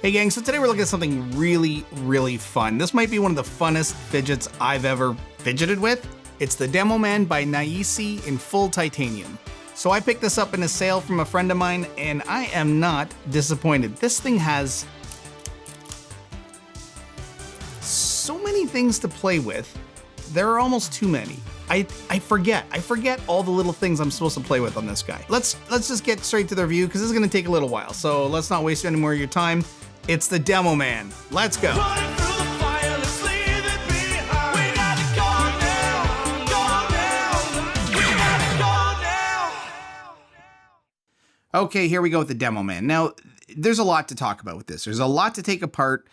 Hey gang, so today we're looking at something really fun. This might be one of the funnest fidgets I've ever fidgeted with. It's the DEMOMAN by Nayici in full titanium. So I picked this up in a sale from a friend of mine and I am not disappointed. This thing has so many things to play with. There are almost too many. I forget all the little things I'm supposed to play with on this guy. Let's just get straight to the review because this is gonna take a little while. So let's not waste any more of your time. It's the DEMOMAN. Let's go. Okay, here we go with the DEMOMAN. Now, there's a lot to talk about with this. There's a lot to take apart.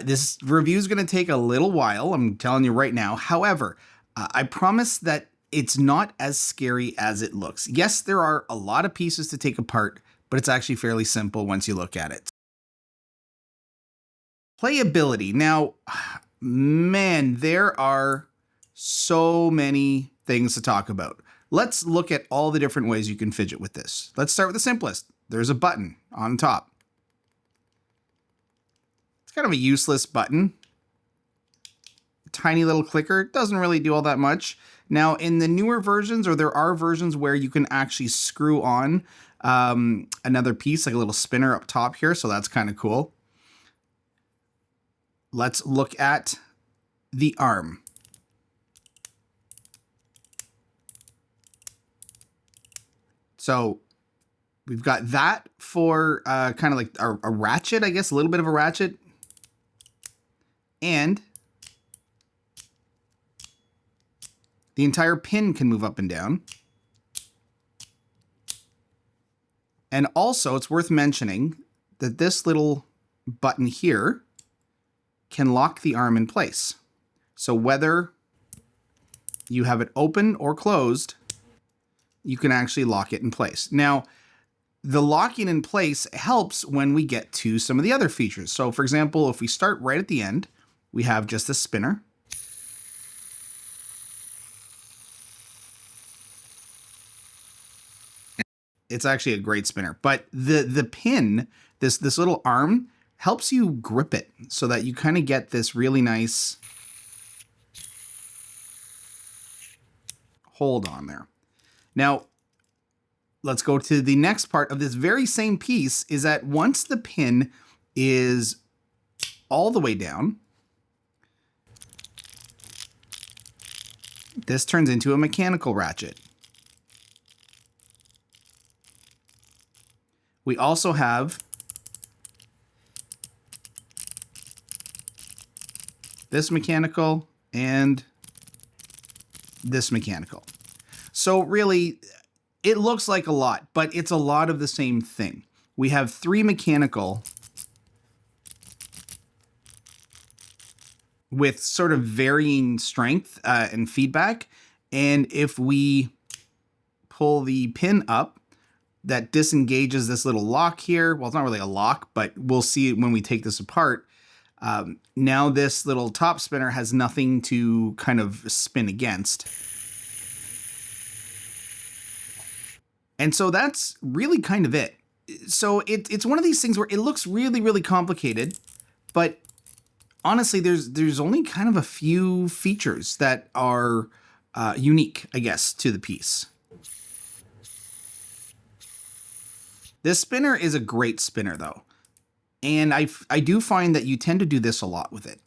This review is going to take a little while, I'm telling you right now. However, I promise that it's not as scary as it looks. Yes, there are a lot of pieces to take apart, but it's actually fairly simple once you look at it. Playability. Now, man, there are so many things to talk about. Let's look at all the different ways you can fidget with this. Let's start with the simplest. There's a button on top. It's kind of a useless button. Tiny little clicker, doesn't really do all that much. Now, in the newer versions, or there are versions where you can actually screw on another piece, like a little spinner up top here, so that's kind of cool. Let's look at the arm. So we've got that for kind of like a ratchet, I guess, a little bit of a ratchet. And the entire pin can move up and down. And also, it's worth mentioning that this little button here can lock the arm in place. So whether you have it open or closed, you can actually lock it in place. Now, the locking in place helps when we get to some of the other features. So for example, if we start right at the end, we have just this spinner. It's actually a great spinner, but the pin, this little arm, helps you grip it so that you kind of get this really nice hold on there. Now, let's go to the next part of this very same piece is that once the pin is all the way down, this turns into a mechanical ratchet. We also have this mechanical and this mechanical. So really, it looks like a lot, but it's a lot of the same thing. We have 3 mechanical with sort of varying strength and feedback. And if we pull the pin up, that disengages this little lock here. Well, it's not really a lock, but we'll see it when we take this apart. Now this little top spinner has nothing to kind of spin against. And so that's really kind of it. So it's one of these things where it looks really complicated, but honestly, there's only kind of a few features that are unique, I guess, to the piece. This spinner is a great spinner though. And I do find that you tend to do this a lot with it.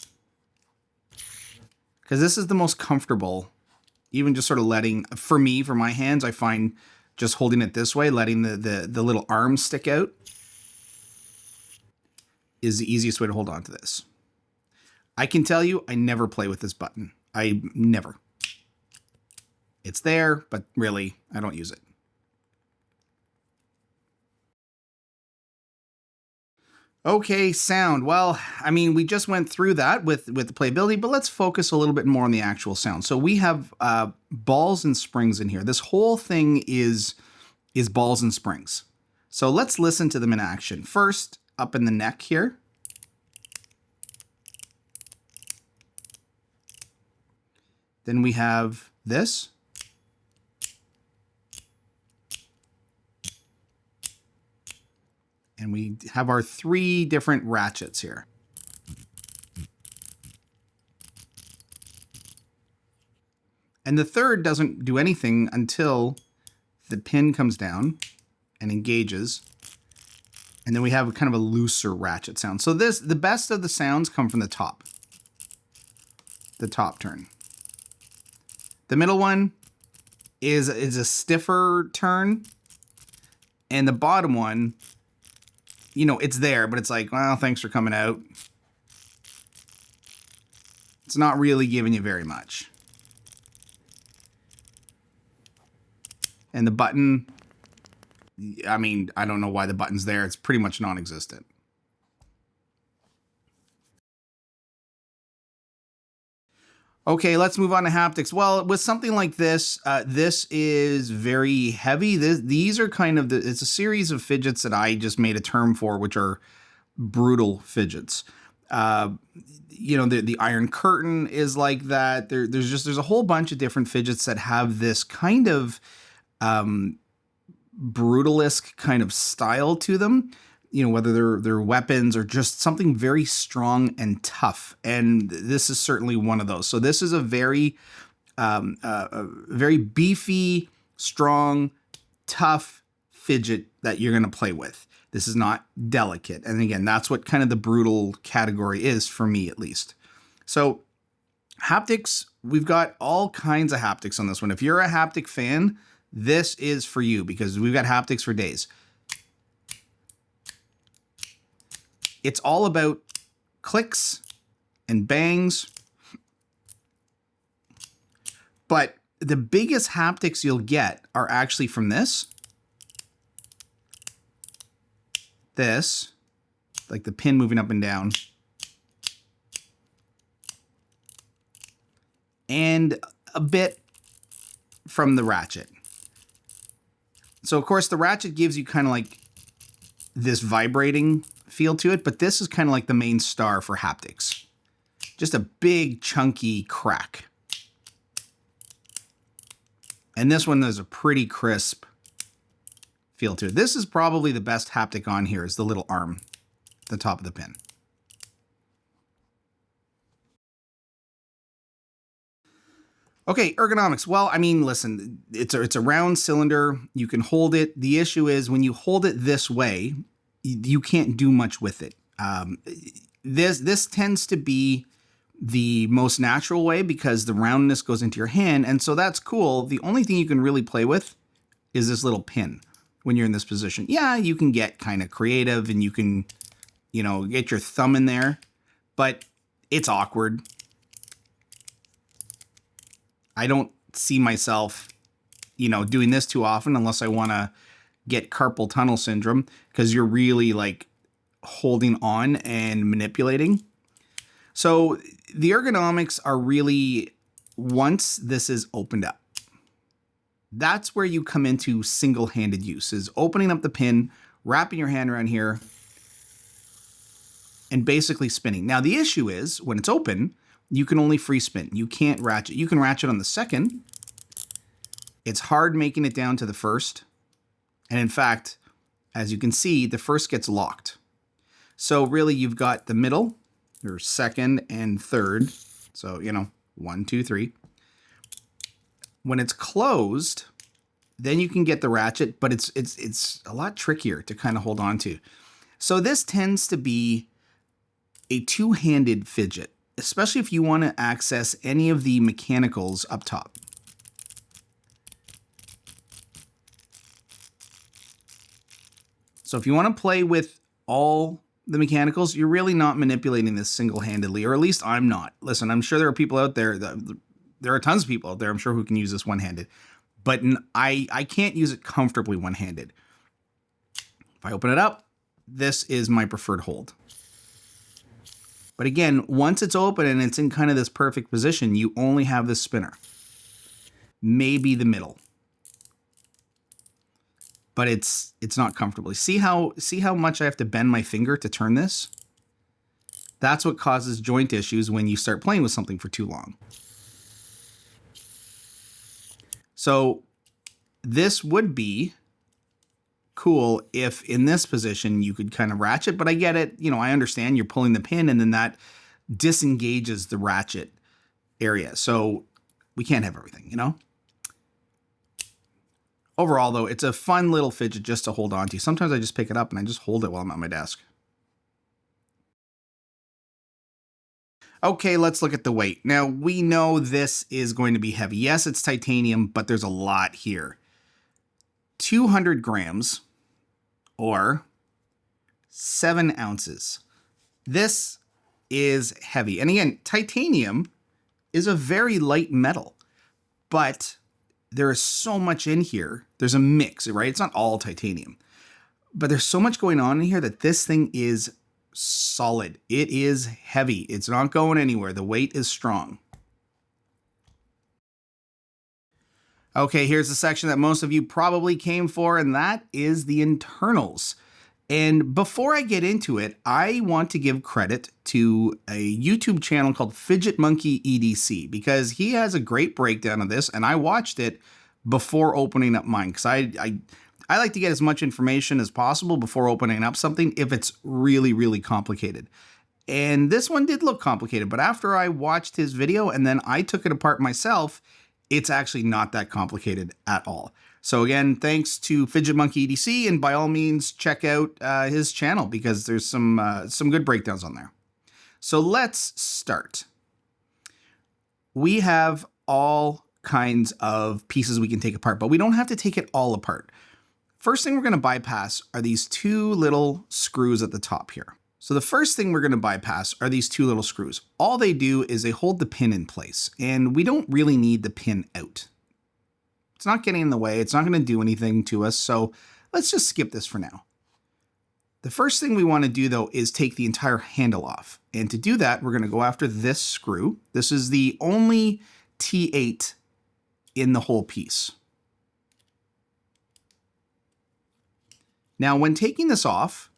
Because this is the most comfortable, even just sort of letting, for me, for my hands, I find just holding it this way, letting the little arm stick out is the easiest way to hold on to this. I can tell you, I never play with this button. I never. It's there, but really, I don't use it. Okay, sound. Well, I mean, we just went through that with the playability, but let's focus a little bit more on the actual sound. So we have balls and springs in here. This whole thing is balls and springs. So let's listen to them in action. First, up in the neck here. Then we have this. And we have our 3 different ratchets here. And the third doesn't do anything until the pin comes down and engages. And then we have kind of a looser ratchet sound. So the best of the sounds come from the top turn. The middle one is a stiffer turn. And the bottom one, you know, it's there, but it's like, well, thanks for coming out. It's not really giving you very much. And the button, I mean, I don't know why the button's there. It's pretty much non-existent. Okay, let's move on to haptics. Well, with something like this, this is very heavy. These are kind of it's a series of fidgets that I just made a term for, which are brutal fidgets. You know, the Iron Curtain is like that. There's a whole bunch of different fidgets that have this kind of brutalesque kind of style to them. You know, whether they're weapons or just something very strong and tough. And this is certainly one of those. So this is a very beefy, strong, tough fidget that you're going to play with. This is not delicate. And again, that's what kind of the brutal category is for me, at least. So haptics, we've got all kinds of haptics on this one. If you're a haptic fan, this is for you because we've got haptics for days. It's all about clicks and bangs. But the biggest haptics you'll get are actually from this, like the pin moving up and down, and a bit from the ratchet. So of course the ratchet gives you kind of like this vibrating feel to it, but this is kind of like the main star for haptics. Just a big chunky crack. And this one has a pretty crisp feel to it. This is probably the best haptic on here, is the little arm at the top of the pin. Okay, ergonomics. Well, I mean, listen, it's a round cylinder. You can hold it. The issue is when you hold it this way, you can't do much with it. This tends to be the most natural way because the roundness goes into your hand, and so that's cool. The only thing you can really play with is this little pin when you're in this position. Yeah, you can get kind of creative and you can, you know, get your thumb in there, but it's awkward. I don't see myself, you know, doing this too often unless I want to get carpal tunnel syndrome, because you're really like holding on and manipulating. So the ergonomics are really, once this is opened up, that's where you come into single-handed use, is opening up the pin, wrapping your hand around here, and basically spinning. Now the issue is when it's open, you can only free spin. You can't ratchet. You can ratchet on the second. It's hard making it down to the first. And in fact, as you can see, the first gets locked. So really you've got the middle, your second and third. So, you know, 1, 2, 3. When it's closed, then you can get the ratchet, but it's a lot trickier to kind of hold on to. So this tends to be a two-handed fidget, especially if you want to access any of the mechanicals up top. So if you want to play with all the mechanicals, you're really not manipulating this single-handedly, or at least I'm not. Listen, I'm sure there are people out there, there are tons of people out there, I'm sure, who can use this one-handed, but I can't use it comfortably one-handed. If I open it up, this is my preferred hold. But again, once it's open and it's in kind of this perfect position, you only have this spinner. Maybe the middle. But it's not comfortable. See how much I have to bend my finger to turn this? That's what causes joint issues when you start playing with something for too long. So this would be cool if in this position you could kind of ratchet, but I get it. You know, I understand you're pulling the pin and then that disengages the ratchet area. So we can't have everything, you know? Overall, though, it's a fun little fidget just to hold on to. Sometimes I just pick it up and I just hold it while I'm at my desk. Okay, let's look at the weight. Now, we know this is going to be heavy. Yes, it's titanium, but there's a lot here. 200 grams or 7 ounces. This is heavy. And again, titanium is a very light metal, but there is so much in here. There's a mix, right? It's not all titanium, but there's so much going on in here that this thing is solid. It is heavy. It's not going anywhere. The weight is strong. Okay, here's the section that most of you probably came for, and that is the internals. And before I get into it, I want to give credit to a YouTube channel called Fidget Monkey EDC because he has a great breakdown of this, and I watched it before opening up mine because I like to get as much information as possible before opening up something if it's really, really complicated. And this one did look complicated, but after I watched his video and then I took it apart myself, it's actually not that complicated at all. So again, thanks to Fidget Monkey EDC, and by all means, check out his channel because there's some good breakdowns on there. So let's start. We have all kinds of pieces we can take apart, but we don't have to take it all apart. First thing we're going to bypass are these two little screws at the top here. So the first thing we're going to bypass are these two little screws. All they do is they hold the pin in place, and we don't really need the pin out. It's not getting in the way. It's not going to do anything to us. So let's just skip this for now. The first thing we want to do though is take the entire handle off. And to do that, we're going to go after this screw. This is the only T8 in the whole piece. Now, when taking this off,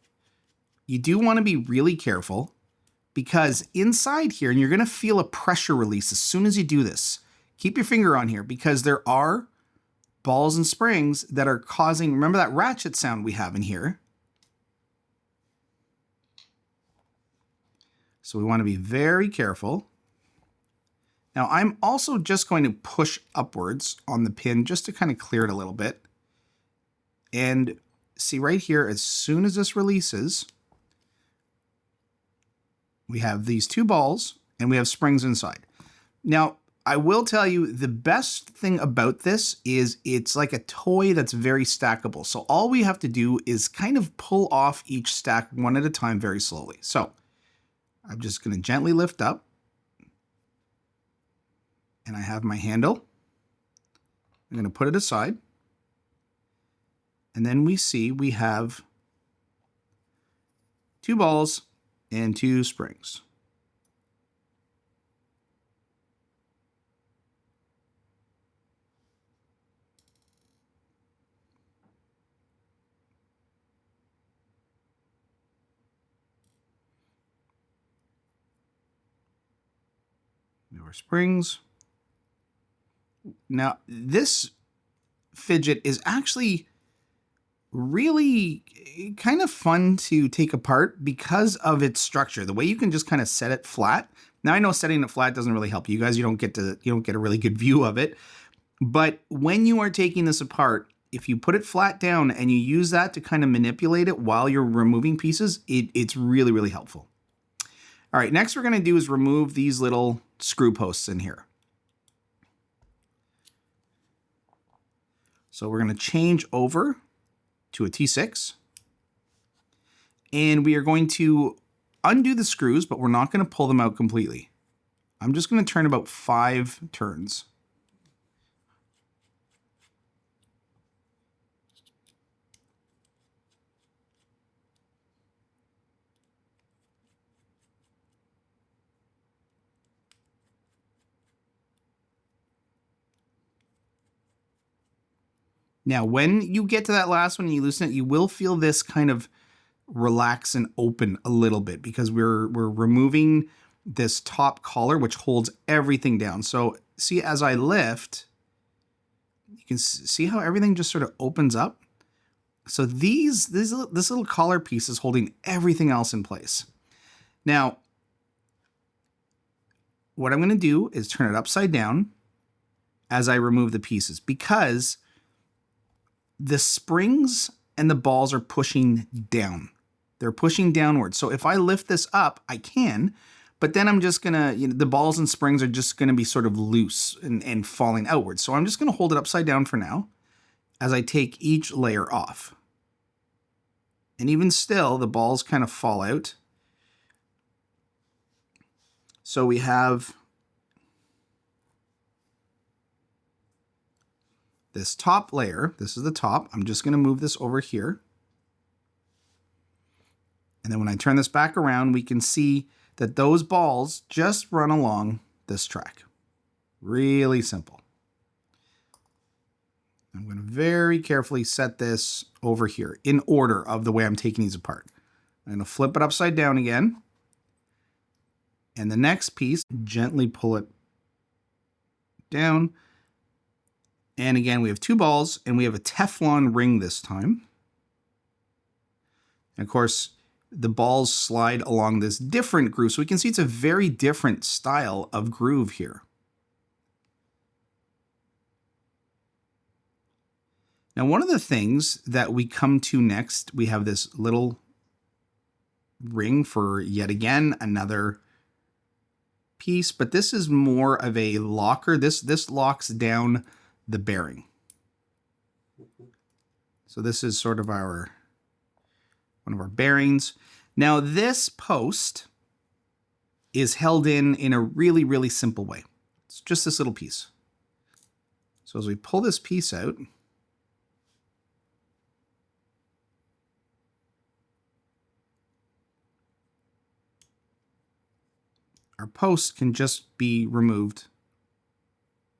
you do want to be really careful because inside here, and you're going to feel a pressure release as soon as you do this. Keep your finger on here because there are balls and springs that are causing, remember that ratchet sound we have in here? So we want to be very careful. Now I'm also just going to push upwards on the pin just to kind of clear it a little bit. And see right here, as soon as this releases, we have these two balls and we have springs inside. Now, I will tell you the best thing about this is it's like a toy that's very stackable. So all we have to do is kind of pull off each stack one at a time very slowly. So I'm just going to gently lift up and I have my handle. I'm going to put it aside. And then we see we have two balls and two springs. Your springs. Now, this fidget is actually really kind of fun to take apart because of its structure. The way you can just kind of set it flat. Now I know setting it flat doesn't really help you guys. You don't get a really good view of it. But when you are taking this apart, if you put it flat down and you use that to kind of manipulate it while you're removing pieces, it's really, really helpful. All right, next we're going to do is remove these little screw posts in here. So we're going to change over to a T6. And we are going to undo the screws, but we're not going to pull them out completely. I'm just going to turn about 5 turns. Now, when you get to that last one and you loosen it, you will feel this kind of relax and open a little bit because we're removing this top collar, which holds everything down. So see, as I lift, you can see how everything just sort of opens up. So this little collar piece is holding everything else in place. Now, what I'm going to do is turn it upside down as I remove the pieces, because the springs and the balls are pushing down. They're pushing downward. So if I lift this up, I can, but then I'm just gonna, the balls and springs are just gonna be sort of loose and falling outward. So I'm just gonna hold it upside down for now as I take each layer off. And even still, the balls kind of fall out. So we have this top layer. This is the top. I'm just gonna move this over here. And then when I turn this back around, we can see that those balls just run along this track. Really simple. I'm going to very carefully set this over here in order of the way I'm taking these apart. I'm going to flip it upside down again. And the next piece, gently pull it down. And again, we have two balls and we have a Teflon ring this time. And of course, the balls slide along this different groove. So we can see it's a very different style of groove here. Now, one of the things that we come to next, we have this little ring for yet again another piece, but this is more of a locker. This locks down the bearing. So this is sort of one of our bearings. Now this post is held in a really, really simple way. It's just this little piece. So as we pull this piece out, our post can just be removed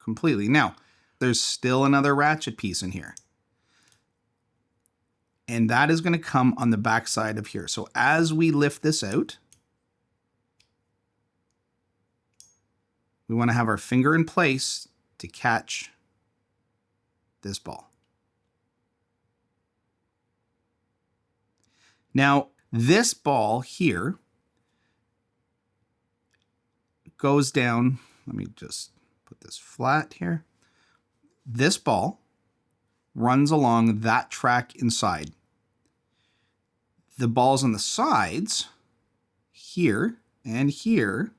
completely. Now, there's still another ratchet piece in here. And that is going to come on the back side of here. So as we lift this out, we want to have our finger in place to catch this ball. Now, this ball here goes down. Let me just put this flat here. This ball runs along that track inside. The balls on the sides, here and here,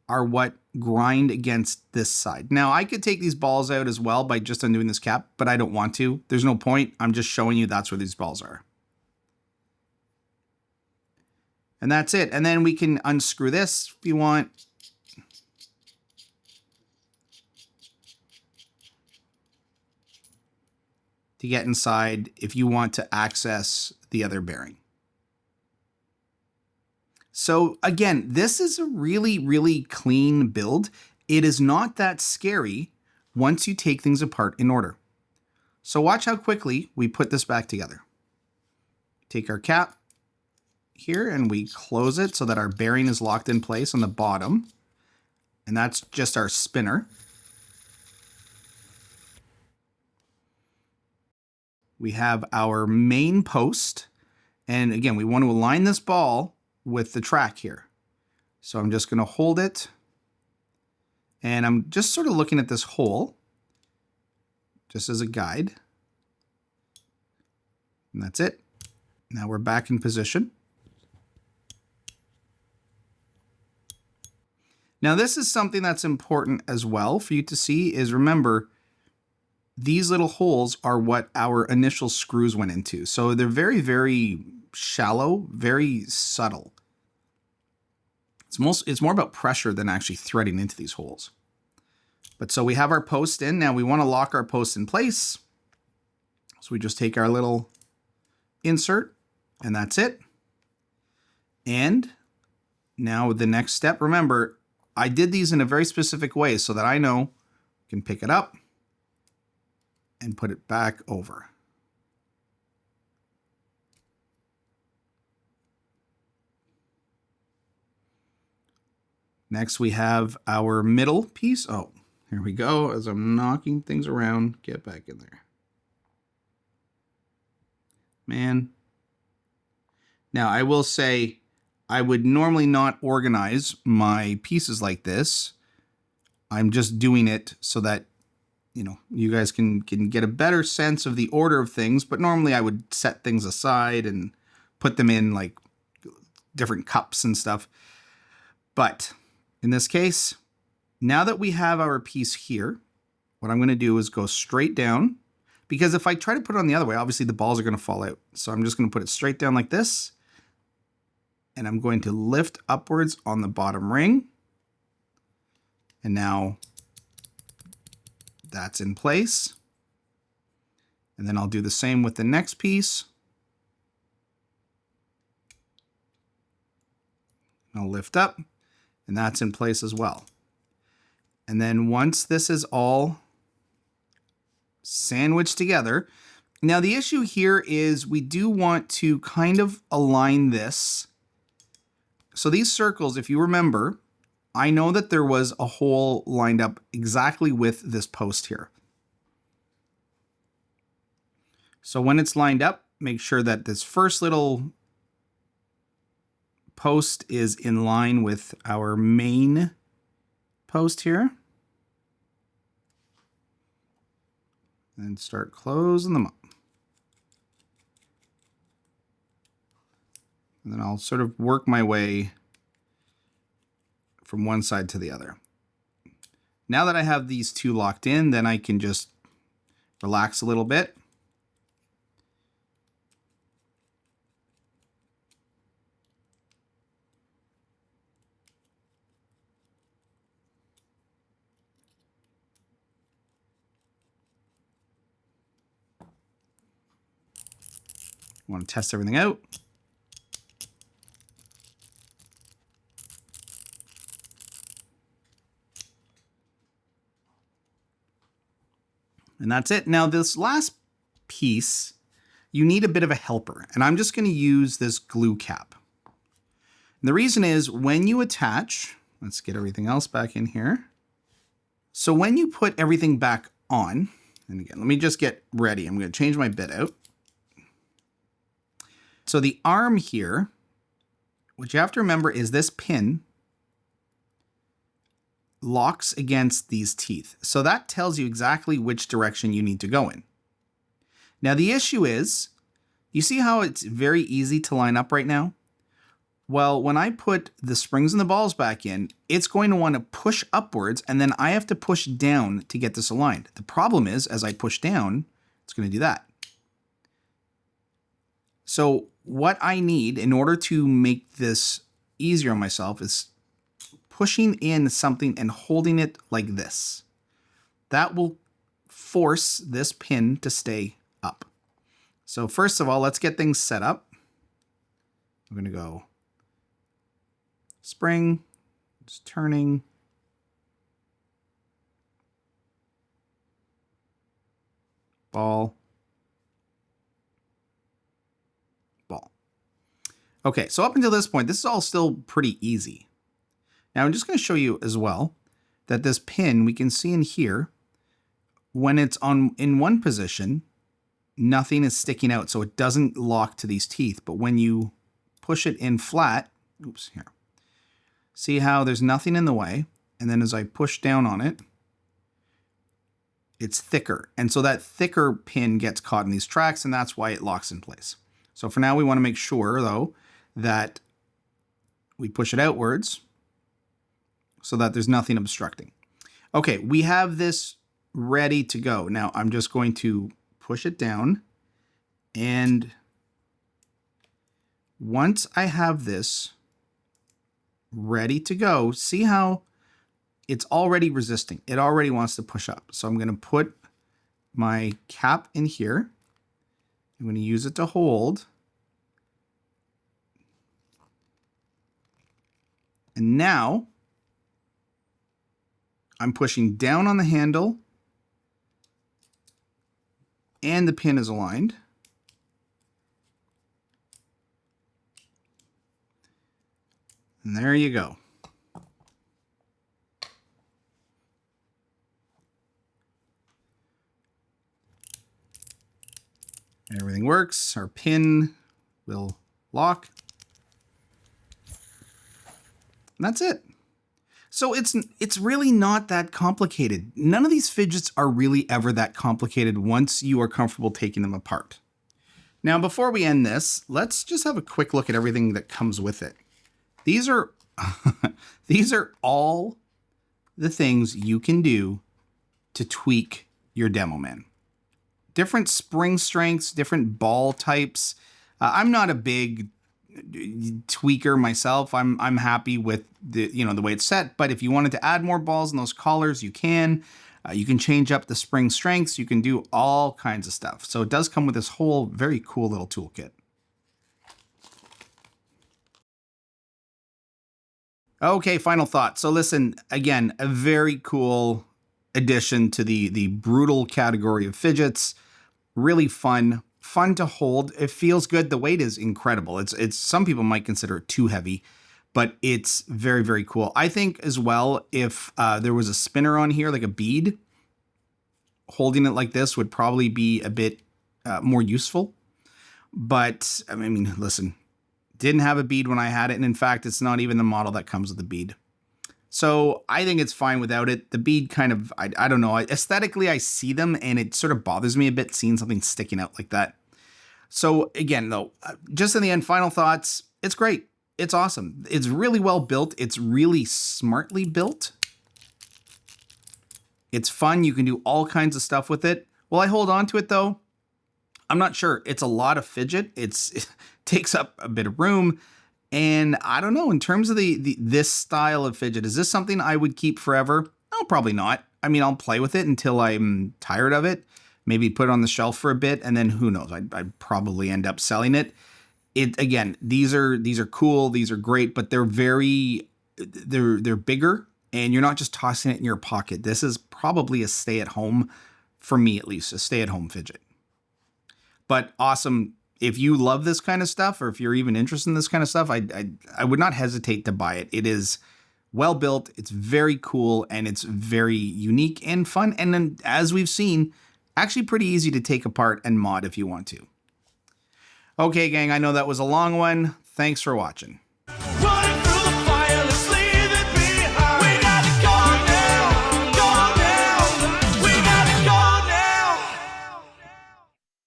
are what grind against this side. Now, I could take these balls out as well by just undoing this cap, but I don't want to. There's no point. I'm just showing you that's where these balls are. And that's it. And then we can unscrew this if you want. To get inside if you want to access the other bearing. So again, this is a really, really clean build. It is not that scary once you take things apart in order. So watch how quickly we put this back together. Take our cap here and we close it so that our bearing is locked in place on the bottom. And that's just our spinner. We have our main post. And again, we want to align this ball with the track here. So I'm just going to hold it. And I'm just sort of looking at this hole just as a guide. And that's it. Now we're back in position. Now this is something that's important as well for you to see is remember, these little holes are what our initial screws went into. So they're very, very shallow, very subtle. It's more about pressure than actually threading into these holes. But so we have our post in. Now we want to lock our post in place. So we just take our little insert and that's it. And now the next step, remember, I did these in a very specific way so that I know I can pick it up and put it back over. Next, we have our middle piece. Oh, here we go. As I'm knocking things around, get back in there. Man. Now, I will say I would normally not organize my pieces like this. I'm just doing it so that, you know, you guys can get a better sense of the order of things. But normally I would set things aside and put them in like different cups and stuff. But in this case, now that we have our piece here, what I'm going to do is go straight down, because if I try to put it on the other way, obviously the balls are going to fall out. So I'm just going to put it straight down like this. And I'm going to lift upwards on the bottom ring. And now that's in place. And then I'll do the same with the next piece. I'll lift up, and that's in place as well. And then once this is all sandwiched together, now the issue here is we do want to kind of align this. So these circles, if you remember, I know that there was a hole lined up exactly with this post here. So when it's lined up, make sure that this first little post is in line with our main post here. And start closing them up. And then I'll sort of work my way from one side to the other. Now that I have these two locked in, then I can just relax a little bit. I want to test everything out. And that's it. Now this last piece, you need a bit of a helper. And I'm just going to use this glue cap. And the reason is when you attach, let's get everything else back in here. So when you put everything back on, and again, let me just get ready. I'm going to change my bit out. So the arm here, what you have to remember is this pin locks against these teeth. So that tells you exactly which direction you need to go in. Now the issue is, you see how it's very easy to line up right now? Well, when I put the springs and the balls back in, it's going to want to push upwards, and then I have to push down to get this aligned. The problem is, as I push down, it's going to do that. So what I need in order to make this easier on myself is pushing in something and holding it like this. That will force this pin to stay up. So first of all, let's get things set up. I'm going to go spring, just turning. Ball. Ball. Okay, so up until this point, this is all still pretty easy. Now I'm just going to show you as well that this pin, we can see in here, when it's in one position, nothing is sticking out, so it doesn't lock to these teeth. But when you push it in flat, oops, here. See how there's nothing in the way, and then as I push down on it, it's thicker. And so that thicker pin gets caught in these tracks, and that's why it locks in place. So for now, we want to make sure, though, that we push it outwards so that there's nothing obstructing. Okay, we have this ready to go. Now I'm just going to push it down, and once I have this ready to go, see how it's already resisting. It already wants to push up. So I'm going to put my cap in here. I'm going to use it to hold. And now I'm pushing down on the handle and the pin is aligned. And there you go. Everything works. Our pin will lock. And that's it. So it's really not that complicated. None of these fidgets are really ever that complicated once you are comfortable taking them apart. Now, before we end this, let's just have a quick look at everything that comes with it. These are these are all the things you can do to tweak your DEMOMAN. Different spring strengths, different ball types. I'm not a big tweaker myself. I'm happy with the way it's set, but if you wanted to add more balls in those collars, you can. You can change up the spring strengths. You can do all kinds of stuff. So it does come with this whole very cool little toolkit. Okay, final thought. So listen, again, a very cool addition to the brutal category of fidgets. Really fun to hold. It feels good. The weight is incredible. It's some people might consider it too heavy, but it's very, very cool. I think as well, if there was a spinner on here, like a bead, holding it like this would probably be a bit more useful. But I mean, listen, didn't have a bead when I had it. And in fact, it's not even the model that comes with the bead. So I think it's fine without it. The bead kind of, I don't know, aesthetically I see them and it sort of bothers me a bit seeing something sticking out like that. So again, though, just in the end, final thoughts, it's great. It's awesome. It's really well built. It's really smartly built. It's fun. You can do all kinds of stuff with it. Will I hold on to it though? I'm not sure. It's a lot of fidget. It takes up a bit of room. And I don't know, in terms of this style of fidget, is this something I would keep forever? No, probably not. I mean, I'll play with it until I'm tired of it. Maybe put it on the shelf for a bit, and then who knows? I'd probably end up selling it. Again, these are cool. These are great, but they're they're bigger, and you're not just tossing it in your pocket. This is probably a stay-at-home, for me at least, a stay-at-home fidget. But awesome. If you love this kind of stuff, or if you're even interested in this kind of stuff, I would not hesitate to buy it. It is well built, it's very cool, and it's very unique and fun. And then, as we've seen, actually pretty easy to take apart and mod if you want to. Okay, gang, I know that was a long one. Thanks for watching.